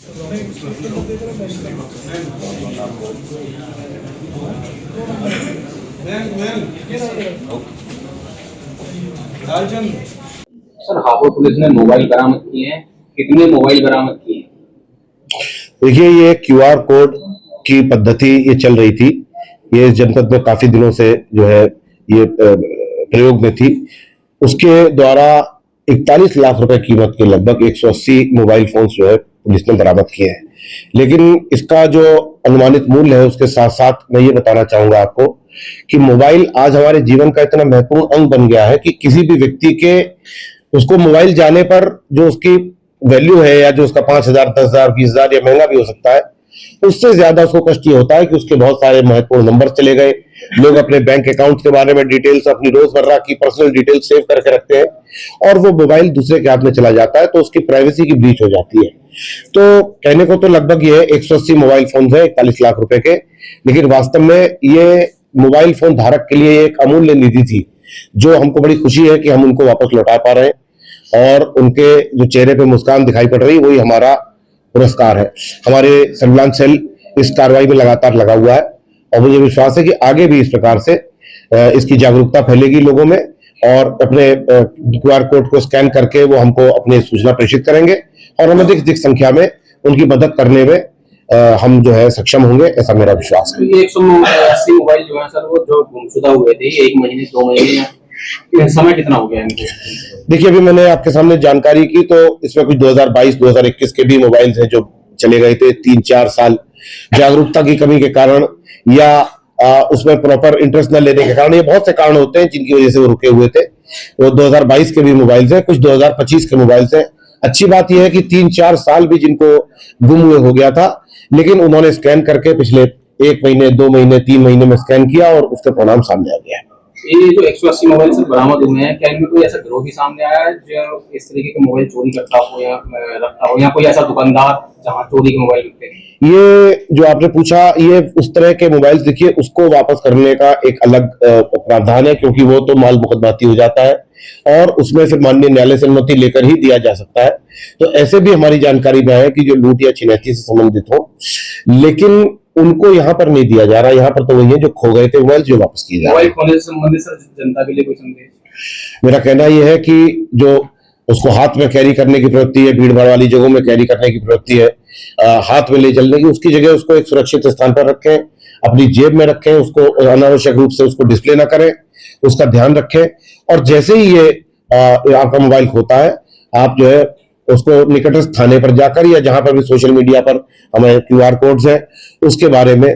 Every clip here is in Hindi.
सर, हापुड़ पुलिस ने मोबाइल बरामद किए हैं। कितने मोबाइल बरामद किए हैं? देखिए, ये क्यूआर कोड की पद्धति ये चल रही थी। ये जनपद में काफी दिनों से जो है ये प्रयोग में थी। उसके द्वारा 41 लाख रुपए कीमत के लगभग 180 मोबाइल फोन्स जो है पुलिस ने बरामद किए हैं। लेकिन इसका जो अनुमानित मूल्य है उसके साथ साथ मैं ये बताना चाहूंगा आपको कि मोबाइल आज हमारे जीवन का इतना महत्वपूर्ण अंग बन गया है कि किसी भी व्यक्ति के उसको मोबाइल जाने पर जो उसकी वैल्यू है या जो उसका 5,000, 10,000, 20,000 या महंगा भी हो सकता है, उससे ज्यादा उसको कष्ट ये होता है कि उसके बहुत सारे महत्वपूर्ण नंबर चले गए। लोग अपने बैंक अकाउंट के बारे में डिटेल्स, अपनी रोजमर्रा की पर्सनल डिटेल्स सेव करके रखते हैं और वो मोबाइल दूसरे के हाथ में चला जाता है तो उसकी प्राइवेसी की ब्रीच हो जाती है। तो कहने को तो लगभग ये 180 मोबाइल फोन है 41 लाख रुपए के, लेकिन वास्तव में ये मोबाइल फोन धारक के लिए एक अमूल्य निधि थी, जो हमको बड़ी खुशी है कि हम उनको वापस लौटा पा रहे हैं और उनके जो चेहरे पे मुस्कान दिखाई पड़ रही वही हमारा पुरस्कार है। हमारे सर्विलांस सेल इस कार्रवाई में लगातार लगा हुआ है और मुझे विश्वास है कि आगे भी इस प्रकार से इसकी जागरूकता फैलेगी लोगों में और अपने क्यूआर कोड को स्कैन करके वो हमको अपनी सूचना प्रेषित करेंगे और हम अधिक संख्या में उनकी मदद करने में हम जो है सक्षम होंगे, ऐसा मेरा विश्वास है। ये 180 मोबाइल जो है सर, वो जो गुमशुदा हुए थे 1 महीने 2 महीने, समय कितना हो गया इनको? देखिए, अभी मैंने आपके सामने जानकारी की तो इसमें कुछ 2022, 2021 के भी मोबाइल हैं जो चले गए थे 3-4 साल। जागरूकता की कमी के कारण या उसमें प्रॉपर इंटरेस्ट न लेने के कारण, ये बहुत से कारण होते हैं जिनकी वजह से वो रुके हुए थे। वो 2022 के भी मोबाइल हैं, कुछ 2025 के मोबाइल हैं। अच्छी बात यह है कि 3-4 साल भी जिनको गुम हुए हो गया था, लेकिन उन्होंने स्कैन करके पिछले 1 महीने, 2 महीने, 3 महीने में स्कैन किया और उसके परिणाम सामने आ गया। ये जो 180 मोबाइल से बरामद हुए हैं, क्या इनमें कोई ऐसा गिरोह भी सामने आया है जो इस तरीके के मोबाइल चोरी करता हो या रखता हो, या कोई ऐसा दुकानदार जहां चोरी के मोबाइल बिकते हैं? ये जो आपने पूछा, ये उस तरह के मोबाइल, देखिए उसको वापस करने का एक अलग प्रावधान है, क्योंकि वो तो माल मुकदमाती हो जाता है और उसमें फिर माननीय न्यायालय से अनुमति लेकर ही दिया जा सकता है। तो ऐसे भी हमारी जानकारी में है कि जो लूट या छिनैती से संबंधित हो, लेकिन उनको यहाँ पर नहीं दिया जा रहा। यहाँ पर तो वही है जो खो गए थे मोबाइल, जो वापस किए जा रहे हैं। मोबाइल खोने से संबंधित सर जनता के लिए कोई संदेश? मेरा कहना यह है कि जो उसको हाथ में कैरी करने की प्रवृत्ति है, भीड़ भाड़ वाली जगहों में कैरी करने की प्रवृत्ति है, हाथ में ले चलने की, उसकी जगह उसको एक सुरक्षित स्थान पर रखें, अपनी जेब में रखें, उसको अनावश्यक रूप से उसको डिस्प्ले ना करें, उसका ध्यान रखें। और जैसे ही ये आपका मोबाइल खोता है, आप जो है उसको निकटस्थ थाने पर जाकर या जहां पर भी सोशल मीडिया पर हमारे क्यूआर कोड्स हैं उसके बारे में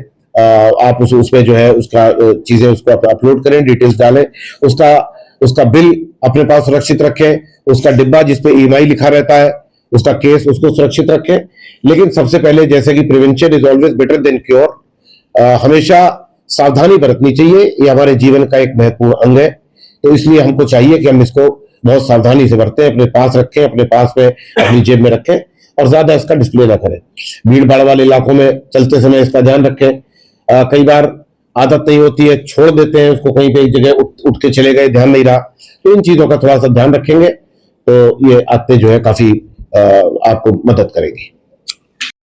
आप उसमें जो है उसका चीजें उसको अपलोड करें, डिटेल्स डालें, उसका बिल अपने पास सुरक्षित रखें, उसका डिब्बा जिसपे ईएमआई लिखा रहता है, उसका केस उसको सुरक्षित रखें। लेकिन सबसे पहले, जैसे कि prevention is always better than cure, हमेशा सावधानी बरतनी चाहिए। ये हमारे जीवन का एक महत्वपूर्ण अंग है, तो इसलिए हमको चाहिए कि हम इसको बहुत सावधानी से बरतें, अपने पास रखें, अपने पास में अपनी जेब में रखें और ज्यादा इसका डिस्प्ले ना करें। भीड़ भाड़ वाले इलाकों में चलते समय इसका ध्यान रखें। कई बार आदत नहीं होती है, छोड़ देते हैं उसको, कहीं पे एक जगह उठ के चले गए, ध्यान नहीं रहा। तो इन चीजों का थोड़ा सा ध्यान रखेंगे तो ये आदतें जो है काफी आपको मदद करेगी।